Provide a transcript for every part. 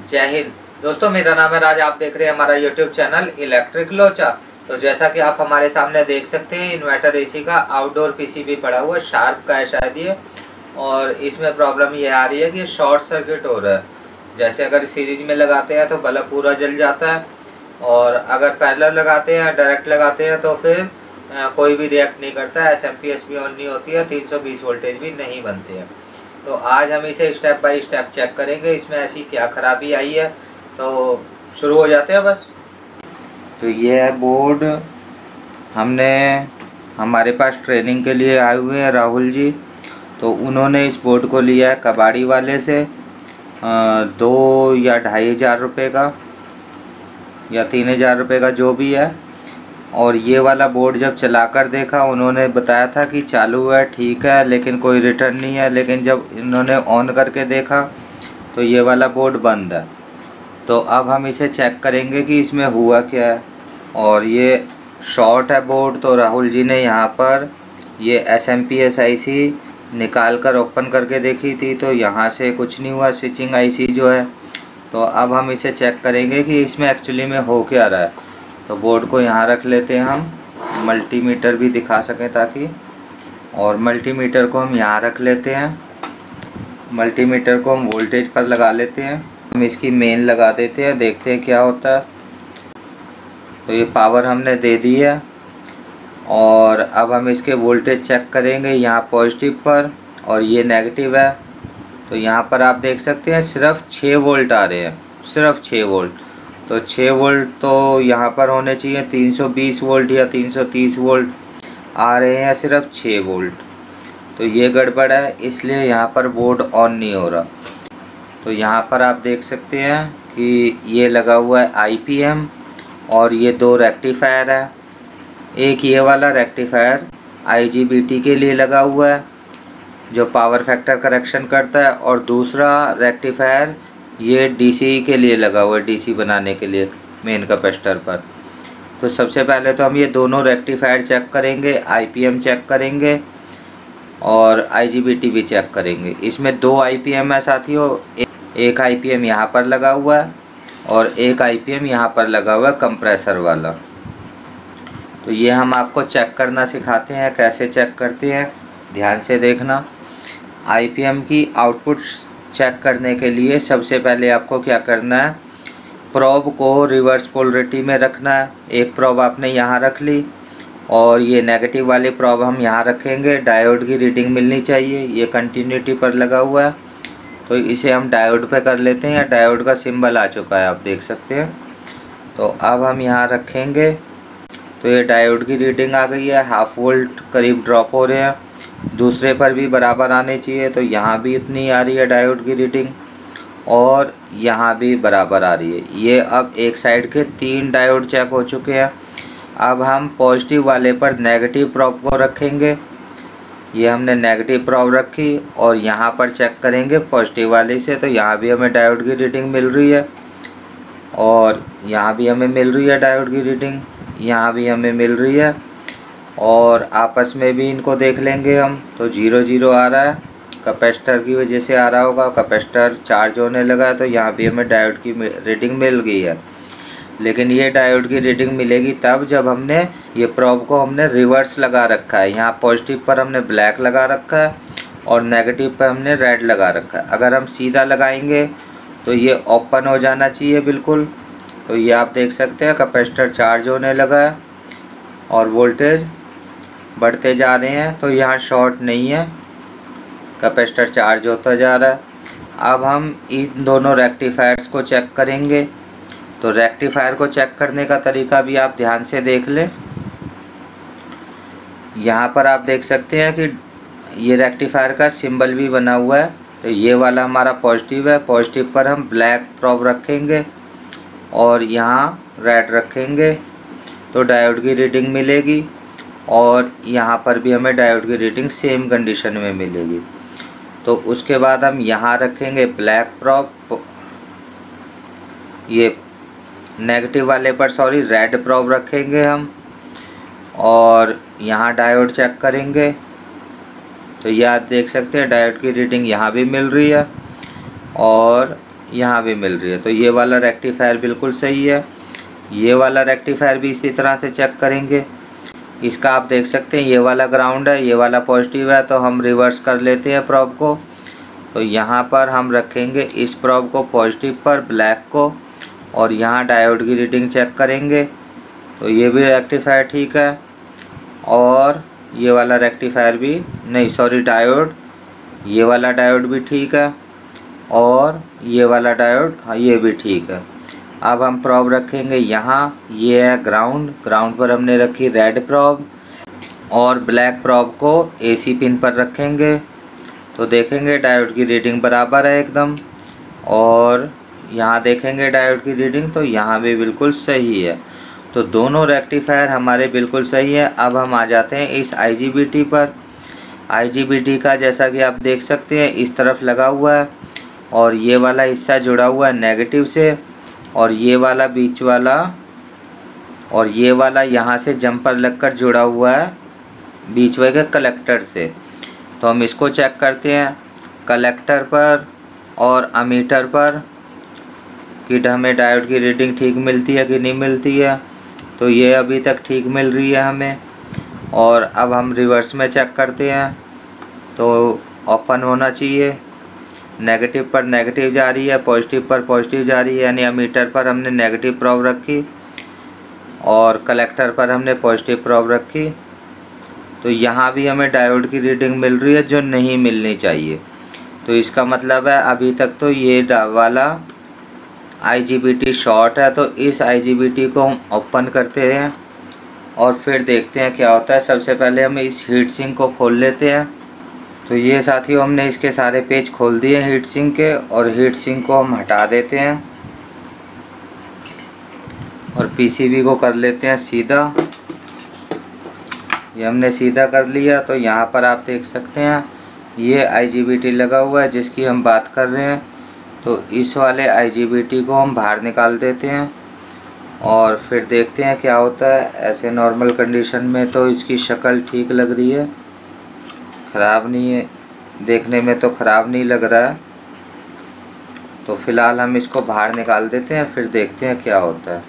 जय हिंद दोस्तों, मेरा नाम है राज। आप देख रहे हैं हमारा यूट्यूब चैनल इलेक्ट्रिक लोचा। तो जैसा कि आप हमारे सामने देख सकते हैं, इन्वर्टर एसी का आउटडोर पीसीबी पड़ा हुआ है, शार्प का है शायद ये। और इसमें प्रॉब्लम ये आ रही है कि शॉर्ट सर्किट हो रहा है। जैसे अगर सीरीज में लगाते हैं तो बल्ब पूरा जल जाता है, और अगर पैरेलल लगाते हैं, डायरेक्ट लगाते हैं तो फिर कोई भी रिएक्ट नहीं करता है, एसएमपीएस भी ऑन नहीं होती है, 320 वोल्टेज भी नहीं बनते हैं। तो आज हम इसे स्टेप बाय स्टेप चेक करेंगे, इसमें ऐसी क्या खराबी आई है। तो शुरू हो जाते हैं बस। तो ये है बोर्ड। हमारे पास ट्रेनिंग के लिए आए हुए हैं राहुल जी, तो उन्होंने इस बोर्ड को लिया है कबाड़ी वाले से 2 या 2,500 रुपये का या 3,000 रुपये का जो भी है। और ये वाला बोर्ड जब चलाकर देखा, उन्होंने बताया था कि चालू है, ठीक है, लेकिन कोई रिटर्न नहीं है। लेकिन जब इन्होंने ऑन करके देखा तो ये वाला बोर्ड बंद है। तो अब हम इसे चेक करेंगे कि इसमें हुआ क्या है। और ये शॉर्ट है बोर्ड, तो राहुल जी ने यहाँ पर ये SMPS IC निकाल कर ओपन करके देखी थी, तो यहाँ से कुछ नहीं हुआ, स्विचिंग IC जो है। तो अब हम इसे चेक करेंगे कि इसमें एक्चुअली में हो क्या रहा है। तो बोर्ड को यहाँ रख लेते हैं हम, मल्टीमीटर भी दिखा सकें ताकि। और मल्टीमीटर को हम यहाँ रख लेते हैं। मल्टीमीटर को हम वोल्टेज पर लगा लेते हैं। हम इसकी मेन लगा देते हैं, देखते हैं क्या होता है। तो ये पावर हमने दे दी है, और अब हम इसके वोल्टेज चेक करेंगे। यहाँ पॉजिटिव पर और ये नेगेटिव है। तो यहाँ पर आप देख सकते हैं सिर्फ 6 वोल्ट आ रहे हैं, सिर्फ 6 वोल्ट। तो 6 वोल्ट तो यहाँ पर होने चाहिए 320 वोल्ट या 330 वोल्ट, आ रहे हैं सिर्फ 6 वोल्ट। तो ये गड़बड़ है, इसलिए यहाँ पर बोर्ड ऑन नहीं हो रहा। तो यहाँ पर आप देख सकते हैं कि ये लगा हुआ है IPM, और ये 2 रेक्टिफायर है। एक ये वाला रेक्टिफायर IGBT के लिए लगा हुआ है, जो पावर फैक्टर करेक्शन करता है, और दूसरा रेक्टिफायर ये DC के लिए लगा हुआ है, DC बनाने के लिए मेन कैपेसिटर पर। तो सबसे पहले तो हम ये दोनों रेक्टिफायर चेक करेंगे, IPM चेक करेंगे और IGBT भी चेक करेंगे। इसमें 2 IPM है साथियों, एक IPM यहाँ पर लगा हुआ है और एक IPM यहाँ पर लगा हुआ है कंप्रेसर वाला। तो ये हम आपको चेक करना सिखाते हैं, कैसे चेक करते हैं, ध्यान से देखना। IPM की आउटपुट चेक करने के लिए सबसे पहले आपको क्या करना है, प्रोब को रिवर्स पोलरिटी में रखना है। एक प्रोब आपने यहाँ रख ली, और ये नेगेटिव वाली प्रोब हम यहाँ रखेंगे। डायोड की रीडिंग मिलनी चाहिए, ये कंटिन्यूटी पर लगा हुआ है, तो इसे हम डायोड पे कर लेते हैं। डायोड का सिंबल आ चुका है, आप देख सकते हैं। तो अब हम यहाँ रखेंगे, तो ये डायोड की रीडिंग आ गई है, 1/2 वोल्ट करीब ड्रॉप हो रहे हैं। दूसरे पर भी बराबर आने चाहिए, तो यहाँ भी इतनी आ रही है डायोड की रीडिंग, और यहाँ भी बराबर आ रही है। ये अब एक साइड के 3 डायोड चेक हो चुके हैं। अब हम पॉजिटिव वाले पर नेगेटिव प्रोब को रखेंगे। ये हमने नेगेटिव प्रोब रखी, और यहाँ पर चेक करेंगे पॉजिटिव वाले से। तो यहाँ भी हमें डायोड की रीडिंग मिल रही है, और यहाँ भी हमें मिल रही है डायोड की रीडिंग, यहाँ भी हमें मिल रही है। और आपस में भी इनको देख लेंगे हम। तो 0 0 आ रहा है, कैपेसिटर की वजह से आ रहा होगा, कैपेसिटर चार्ज होने लगा है। तो यहाँ भी हमें डायोड की रीडिंग मिल गई है। लेकिन ये डायोड की रीडिंग मिलेगी तब जब हमने ये प्रोब को हमने रिवर्स लगा रखा है। यहाँ पॉजिटिव पर हमने ब्लैक लगा रखा है, और नेगेटिव पर हमने रेड लगा रखा है। अगर हम सीधा लगाएंगे तो ये ओपन हो जाना चाहिए बिल्कुल। तो ये आप देख सकते हैं कैपेसिटर चार्ज होने लगा है, और वोल्टेज बढ़ते जा रहे हैं। तो यहाँ शॉर्ट नहीं है, कैपेसिटर चार्ज होता जा रहा है। अब हम इन दोनों रेक्टिफायर्स को चेक करेंगे। तो रेक्टिफायर को चेक करने का तरीका भी आप ध्यान से देख लें। यहाँ पर आप देख सकते हैं कि ये रेक्टिफायर का सिंबल भी बना हुआ है। तो ये वाला हमारा पॉजिटिव है, पॉजिटिव पर हम ब्लैक प्रोब रखेंगे, और यहाँ रेड रखेंगे, तो डायोड की रीडिंग मिलेगी। और यहाँ पर भी हमें डायोड की रीडिंग सेम कंडीशन में मिलेगी। तो उसके बाद हम यहाँ रखेंगे ब्लैक प्रोब, ये नेगेटिव वाले पर रेड प्रोब रखेंगे हम, और यहाँ डायोड चेक करेंगे। तो ये आप देख सकते हैं डायोड की रीडिंग यहाँ भी मिल रही है, और यहाँ भी मिल रही है। तो ये वाला रेक्टिफायर बिल्कुल सही है। ये वाला रेक्टिफायर भी इसी तरह से चेक करेंगे। इसका आप देख सकते हैं ये वाला ग्राउंड है, ये वाला पॉजिटिव है। तो हम रिवर्स कर लेते हैं प्रॉब को। तो यहाँ पर हम रखेंगे इस प्रॉब को पॉजिटिव पर, ब्लैक को, और यहाँ डायोड की रीडिंग चेक करेंगे। तो ये भी रेक्टिफायर ठीक है, और ये वाला रेक्टिफायर भी नहीं, सॉरी डायोड, ये वाला डायोड भी ठीक है, और ये वाला डायोड, हाँ ये भी ठीक है। अब हम प्रॉब रखेंगे यहाँ, ये है ग्राउंड, ग्राउंड पर हमने रखी रेड प्रॉब, और ब्लैक प्रॉब को एसी पिन पर रखेंगे। तो देखेंगे डायोड की रीडिंग बराबर है एकदम, और यहाँ देखेंगे डायोड की रीडिंग, तो यहाँ भी बिल्कुल सही है। तो दोनों रेक्टिफायर हमारे बिल्कुल सही है। अब हम आ जाते हैं इस IGBT पर। IGBT का जैसा कि आप देख सकते हैं इस तरफ लगा हुआ है, और ये वाला हिस्सा जुड़ा हुआ है नेगेटिव से, और ये वाला बीच वाला, और ये वाला यहाँ से जंपर लगकर जुड़ा हुआ है बीच वाले कलेक्टर से। तो हम इसको चेक करते हैं कलेक्टर पर और अमीटर पर कि हमें डायोड की रीडिंग ठीक मिलती है कि नहीं मिलती है। तो ये अभी तक ठीक मिल रही है हमें। और अब हम रिवर्स में चेक करते हैं, तो ओपन होना चाहिए। नेगेटिव पर नेगेटिव जा रही है, पॉजिटिव पर पॉजिटिव जा रही है, यानी अमीटर पर हमने नेगेटिव प्रॉब रखी और कलेक्टर पर हमने पॉजिटिव प्रॉब रखी। तो यहाँ भी हमें डायोड की रीडिंग मिल रही है जो नहीं मिलनी चाहिए। तो इसका मतलब है अभी तक तो ये वाला IGBT शॉर्ट है। तो इस IGBT को हम ओपन करते हैं और फिर देखते हैं क्या होता है। सबसे पहले हम इस हीट सिंक को खोल लेते हैं। तो ये साथियों हमने इसके सारे पेज खोल दिए हीट सिंक के, और हीट सिंक को हम हटा देते हैं और PCB को कर लेते हैं सीधा। ये हमने सीधा कर लिया। तो यहाँ पर आप देख सकते हैं ये IGBT लगा हुआ है जिसकी हम बात कर रहे हैं। तो इस वाले IGBT को हम बाहर निकाल देते हैं और फिर देखते हैं क्या होता है। ऐसे नॉर्मल कंडीशन में तो इसकी शक्ल ठीक लग रही है, ख़राब नहीं है, देखने में तो ख़राब नहीं लग रहा है। तो फ़िलहाल हम इसको बाहर निकाल देते हैं, फिर देखते हैं क्या होता है।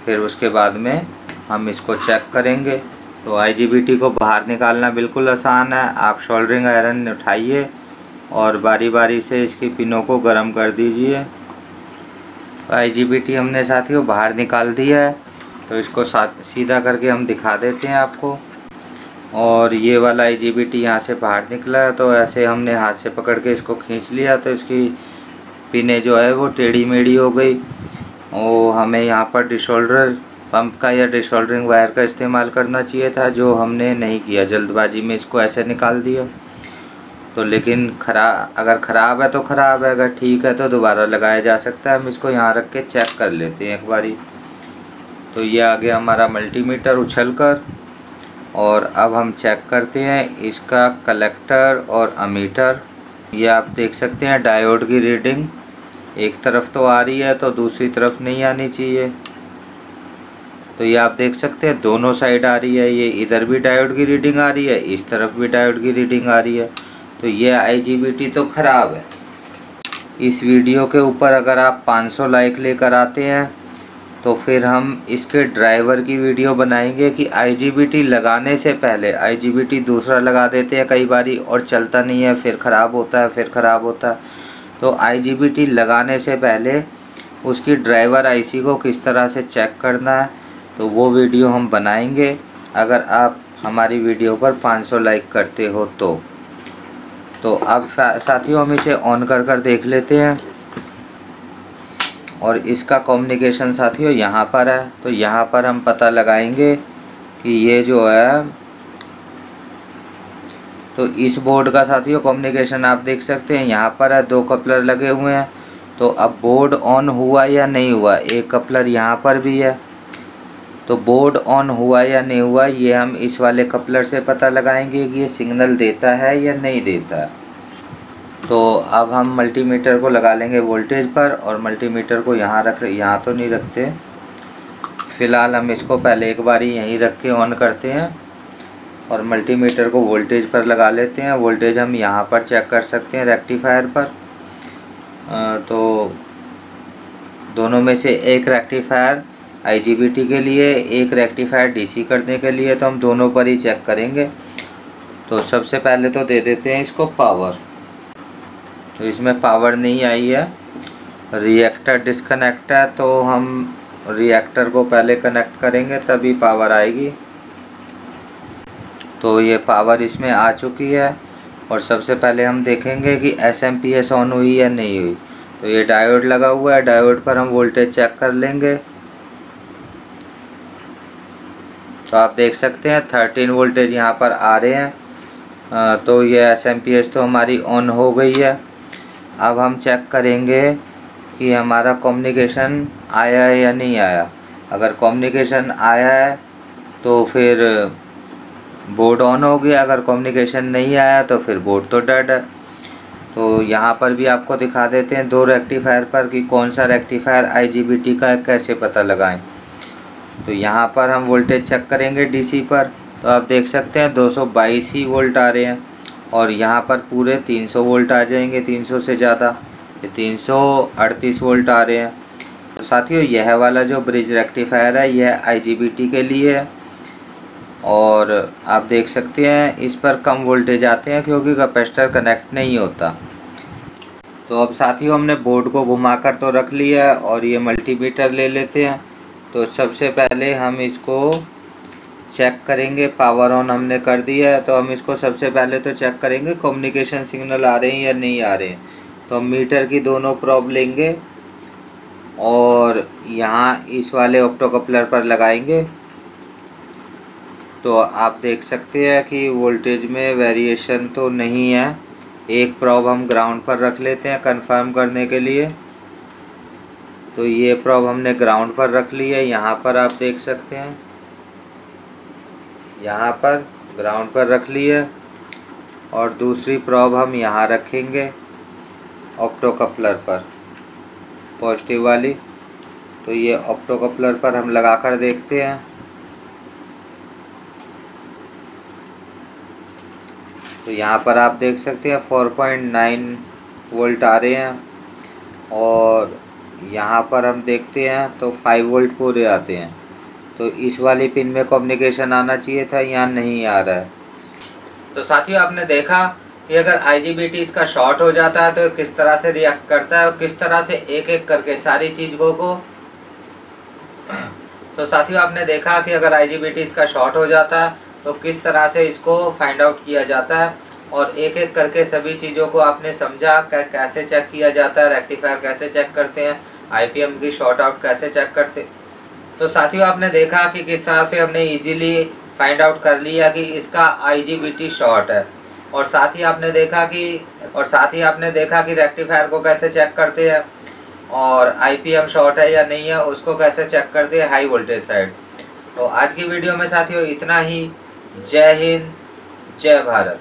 फिर उसके बाद में हम इसको चेक करेंगे। तो IGBT को बाहर निकालना बिल्कुल आसान है। आप सोल्डरिंग आयरन उठाइए और बारी बारी से इसकी पिनों को गर्म कर दीजिए। IGBT हमने साथियों बाहर निकाल दिया है। तो इसको सीधा करके हम दिखा देते हैं आपको। और ये वाला IGBT यहाँ से बाहर निकला है। तो ऐसे हमने हाथ से पकड़ के इसको खींच लिया, तो इसकी पिनें जो है वो टेढ़ी मेढ़ी हो गई। और हमें यहाँ पर डिसोल्डर पंप का या डिसोल्डरिंग वायर का इस्तेमाल करना चाहिए था, जो हमने नहीं किया। जल्दबाजी में इसको ऐसे निकाल दिया। तो लेकिन अगर ख़राब है तो ख़राब है, अगर ठीक है तो दोबारा लगाया जा सकता है। हम इसको यहाँ रख के चेक कर लेते हैं एक बारी। तो ये आ गया हमारा मल्टीमीटर उछल कर। और अब हम चेक करते हैं इसका कलेक्टर और अमीटर। ये आप देख सकते हैं डायोड की रीडिंग एक तरफ तो आ रही है तो दूसरी तरफ नहीं आनी चाहिए। तो ये आप देख सकते हैं दोनों साइड आ रही है। ये इधर भी डायोड की रीडिंग आ रही है, इस तरफ भी डायोड की रीडिंग आ रही है। तो ये IGBT तो ख़राब है। इस वीडियो के ऊपर अगर आप 500 लाइक लेकर आते हैं तो फिर हम इसके ड्राइवर की वीडियो बनाएंगे कि IGBT लगाने से पहले, IGBT दूसरा लगा देते हैं कई बारी और चलता नहीं है, फिर ख़राब होता है, फिर ख़राब होता है। तो IGBT लगाने से पहले उसकी ड्राइवर IC को किस तरह से चेक करना है, तो वो वीडियो हम बनाएंगे अगर आप हमारी वीडियो पर 500 लाइक करते हो तो अब साथियों हम इसे ऑन कर देख लेते हैं। और इसका कम्युनिकेशन साथियों यहाँ पर है। तो यहाँ पर हम पता लगाएंगे कि ये जो है, तो इस बोर्ड का साथियों कम्युनिकेशन आप देख सकते हैं यहाँ पर है, 2 कपलर लगे हुए हैं। तो अब बोर्ड ऑन हुआ या नहीं हुआ, एक कपलर यहाँ पर भी है। तो बोर्ड ऑन हुआ या नहीं हुआ ये हम इस वाले कपलर से पता लगाएंगे कि ये सिग्नल देता है या नहीं देता। तो अब हम मल्टीमीटर को लगा लेंगे वोल्टेज पर, और मल्टीमीटर को यहाँ तो नहीं रखते। फ़िलहाल हम इसको पहले एक बारी यहीं रख के ऑन करते हैं और मल्टीमीटर को वोल्टेज पर लगा लेते हैं। वोल्टेज हम यहाँ पर चेक कर सकते हैं रेक्टिफायर पर। तो दोनों में से एक रेक्टिफायर IGBT के लिए, एक रेक्टिफायर DC करने के लिए, तो हम दोनों पर ही चेक करेंगे। तो सबसे पहले तो दे देते हैं इसको पावर। तो इसमें पावर नहीं आई है, रिएक्टर डिस्कनेक्ट है, तो हम रिएक्टर को पहले कनेक्ट करेंगे तभी पावर आएगी। तो ये पावर इसमें आ चुकी है और सबसे पहले हम देखेंगे कि SMPS ऑन हुई या नहीं हुई। तो ये डायोड लगा हुआ है, डायोड पर हम वोल्टेज चेक कर लेंगे। तो आप देख सकते हैं 13 वोल्टेज यहाँ पर आ रहे हैं। तो ये SMPS तो हमारी ऑन हो गई है। अब हम चेक करेंगे कि हमारा कम्युनिकेशन आया है या नहीं आया। अगर कम्युनिकेशन आया है तो फिर बोर्ड ऑन हो गया, अगर कम्युनिकेशन नहीं आया तो फिर बोर्ड तो डेड है। तो यहाँ पर भी आपको दिखा देते हैं 2 रेक्टिफायर पर कि कौन सा रेक्टिफायर IGBT का है, कैसे पता लगाएं। तो यहाँ पर हम वोल्टेज चेक करेंगे DC पर, तो आप देख सकते हैं 222 ही वोल्ट आ रहे हैं और यहाँ पर पूरे 300 वोल्ट आ जाएंगे, 300 से ज़्यादा, ये 338 वोल्ट आ रहे हैं। तो साथियों यह वाला जो ब्रिज रेक्टिफायर है यह IGBT के लिए है और आप देख सकते हैं इस पर कम वोल्टेज आते हैं क्योंकि कैपेसिटर कनेक्ट नहीं होता। तो अब साथियों हमने बोर्ड को घुमाकर तो रख लिया है और ये मल्टीमीटर ले लेते हैं। तो सबसे पहले हम इसको चेक करेंगे, पावर ऑन हमने कर दिया है तो हम इसको सबसे पहले तो चेक करेंगे कम्युनिकेशन सिग्नल आ रहे हैं या नहीं आ रहे हैं। तो हम मीटर की दोनों प्रोब लेंगे और यहाँ इस वाले ऑप्टोकपलर पर लगाएंगे। तो आप देख सकते हैं कि वोल्टेज में वेरिएशन तो नहीं है। एक प्रोब हम ग्राउंड पर रख लेते हैं कंफर्म करने के लिए। तो ये प्रोब हमने ग्राउंड पर रख ली है, यहाँ पर आप देख सकते हैं, यहाँ पर ग्राउंड पर रख ली है और दूसरी प्रोब हम यहाँ रखेंगे ऑप्टोकपलर पर, पॉजिटिव वाली। तो ये ऑप्टोकपलर पर हम लगाकर देखते हैं। तो यहाँ पर आप देख सकते हैं 4.9 वोल्ट आ रहे हैं और यहाँ पर हम देखते हैं तो 5 वोल्ट पूरे आते हैं। तो इस वाली पिन में कम्युनिकेशन आना चाहिए था, यहाँ नहीं आ रहा है। तो साथियों आपने देखा कि अगर IGBT इसका शॉर्ट हो जाता है तो किस तरह से रिएक्ट करता है और किस तरह से एक एक करके सारी चीज़ों को तो साथियों आपने देखा कि अगर IGBT इसका शॉर्ट हो जाता है तो किस तरह से इसको फाइंड आउट किया जाता है और एक एक करके सभी चीज़ों को आपने समझा कैसे चेक किया जाता है, रेक्टिफायर कैसे चेक करते हैं, IPM की शॉर्ट आउट कैसे चेक करते। तो साथियों आपने देखा कि किस तरह से हमने इजीली फाइंड आउट कर लिया कि इसका IGBT शॉर्ट है और साथ ही आपने देखा कि रेक्टिफायर को कैसे चेक करते हैं और IPM शॉर्ट है या नहीं है उसको कैसे चेक करते हैं हाई वोल्टेज साइड। तो आज की वीडियो में साथियों इतना ही। जय हिंद, जय भारत।